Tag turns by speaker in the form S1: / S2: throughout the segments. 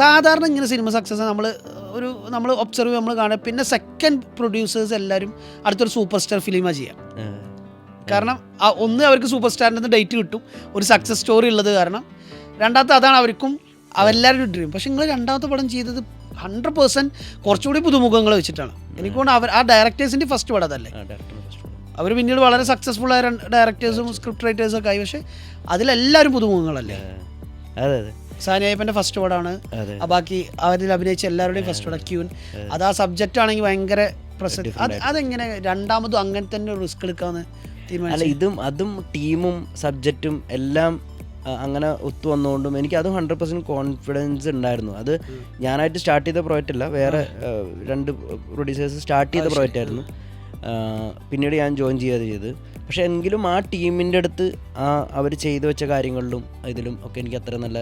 S1: സാധാരണ ഇങ്ങനെ cinema success നമ്മൾ ഒബ്സർവ് നമ്മൾ കാണുക. പിന്നെ സെക്കൻഡ് പ്രൊഡ്യൂസേഴ്സ് എല്ലാവരും അടുത്തൊരു സൂപ്പർ സ്റ്റാർ ഫിലിമാണ് ചെയ്യാം. കാരണം ഒന്ന് അവർക്ക് സൂപ്പർ സ്റ്റാറിൻ്റെ നിന്ന് ഡേറ്റ് കിട്ടും, ഒരു സക്സസ് സ്റ്റോറി ഉള്ളത് കാരണം. രണ്ടാമത്തെ അതാണ് അവർക്കും അവരെല്ലാവരും ഡ്രീം. പക്ഷെ നിങ്ങൾ രണ്ടാമത്തെ പടം ചെയ്തത് 100% കുറച്ചുകൂടി പുതുമുഖങ്ങൾ വെച്ചിട്ടാണ്. എനിക്ക് തോന്നുന്നു ആ ഡയറക്ടേഴ്സിൻ്റെ ഫസ്റ്റ് പടം അതല്ലേ. അവർ പിന്നീട് വളരെ സക്സസ്ഫുൾ ആയ ഡയറക്ടേഴ്സും സ്ക്രിപ്റ്റ് റൈറ്റേഴ്സൊക്കെ ആയി. പക്ഷെ അതിലെല്ലാവരും പുതുമുഖങ്ങളല്ലേ.
S2: അതെ അതെ,
S1: സാനിയപ്പൻ്റെ ഫസ്റ്റ് പടമാണ്. ബാക്കി അവരിൽ അഭിനയിച്ച എല്ലാവരുടെയും ഫസ്റ്റ് പടം ക്യൂൻ. അത് ആ സബ്ജക്റ്റ് ആണെങ്കിൽ ഭയങ്കര പ്രസക്തി. അതെങ്ങനെ രണ്ടാമതും അങ്ങനെ തന്നെ റിസ്ക് എടുക്കാമെന്ന്
S2: തീരുമാനിച്ചു? അതും ടീമും സബ്ജക്റ്റും എല്ലാം അങ്ങനെ ഒത്തു വന്നുകൊണ്ടും എനിക്ക് അതും 100% കോൺഫിഡൻസ് ഉണ്ടായിരുന്നു. അത് ഞാനായിട്ട് സ്റ്റാർട്ട് ചെയ്ത പ്രോജക്റ്റ് അല്ല, വേറെ 2 പ്രൊഡ്യൂസേഴ്സ് സ്റ്റാർട്ട് ചെയ്ത പ്രോജക്റ്റ് ആയിരുന്നു. പിന്നീട് ഞാൻ ജോയിൻ ചെയ്ത്. പക്ഷേ എങ്കിലും ആ ടീമിൻ്റെ അടുത്ത് അവർ ചെയ്തു വെച്ച കാര്യങ്ങളിലും ഇതിലും ഒക്കെ എനിക്ക് അത്ര നല്ല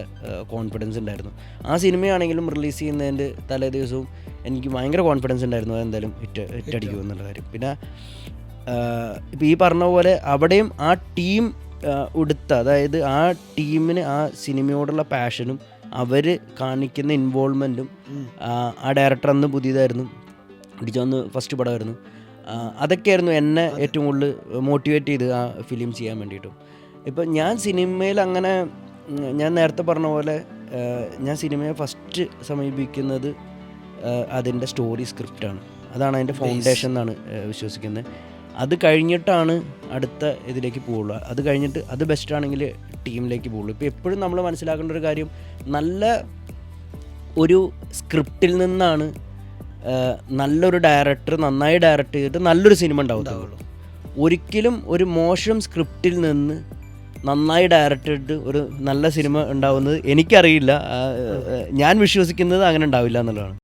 S2: കോൺഫിഡൻസ് ഉണ്ടായിരുന്നു. ആ സിനിമയാണെങ്കിലും റിലീസ് ചെയ്യുന്നതിൻ്റെ തലേ ദിവസവും എനിക്ക് ഭയങ്കര കോൺഫിഡൻസ് ഉണ്ടായിരുന്നു അതെന്തായാലും ഹിറ്റ് അടിക്കും എന്നുള്ള കാര്യം. പിന്നെ ഇപ്പോൾ ഈ പറഞ്ഞ പോലെ അവിടെയും ആ ടീം അതായത് ആ ടീമിന് ആ സിനിമയോടുള്ള പാഷനും അവർ കാണിക്കുന്ന ഇൻവോൾവ്മെൻറ്റും, ആ ഡയറക്ടർ അന്ന് പുതിയതായിരുന്നു, അടിച്ചൊന്ന് ഫസ്റ്റ് പടമായിരുന്നു, അതൊക്കെയായിരുന്നു എന്നെ ഏറ്റവും കൂടുതൽ മോട്ടിവേറ്റ് ചെയ്ത് ആ ഫിലിം ചെയ്യാൻ വേണ്ടിയിട്ടും. ഇപ്പം ഞാൻ സിനിമയിൽ അങ്ങനെ ഞാൻ നേരത്തെ പറഞ്ഞ പോലെ ഞാൻ സിനിമയെ ഫസ്റ്റ് സമീപിക്കുന്നത് അതിൻ്റെ സ്റ്റോറി സ്ക്രിപ്റ്റാണ്. അതാണ് അതിൻ്റെ ഫൗണ്ടേഷൻ എന്നാണ് വിശ്വസിക്കുന്നത്. അത് കഴിഞ്ഞിട്ടാണ് അടുത്ത ഇതിലേക്ക് പോവുള്ളൂ. അത് കഴിഞ്ഞിട്ട് അത് ബെസ്റ്റാണെങ്കിൽ ടീമിലേക്ക് പോവുള്ളൂ. ഇപ്പോൾ എപ്പോഴും നമ്മൾ മനസ്സിലാക്കേണ്ട ഒരു കാര്യം, നല്ല ഒരു സ്ക്രിപ്റ്റിൽ നിന്നാണ് നല്ലൊരു ഡയറക്ടർ നന്നായി ഡയറക്റ്റ് ചെയ്തിട്ട് നല്ലൊരു സിനിമ ഉണ്ടാവുള്ളൂ. ഒരിക്കലും ഒരു മോശം സ്ക്രിപ്റ്റിൽ നിന്ന് നന്നായി ഡയറക്റ്റ് ചെയ്തിട്ട് ഒരു നല്ല സിനിമ ഉണ്ടാവുന്നത് എനിക്കറിയില്ല. ഞാൻ വിശ്വസിക്കുന്നത് അങ്ങനെ ഉണ്ടാവില്ല എന്നുള്ളതാണ്.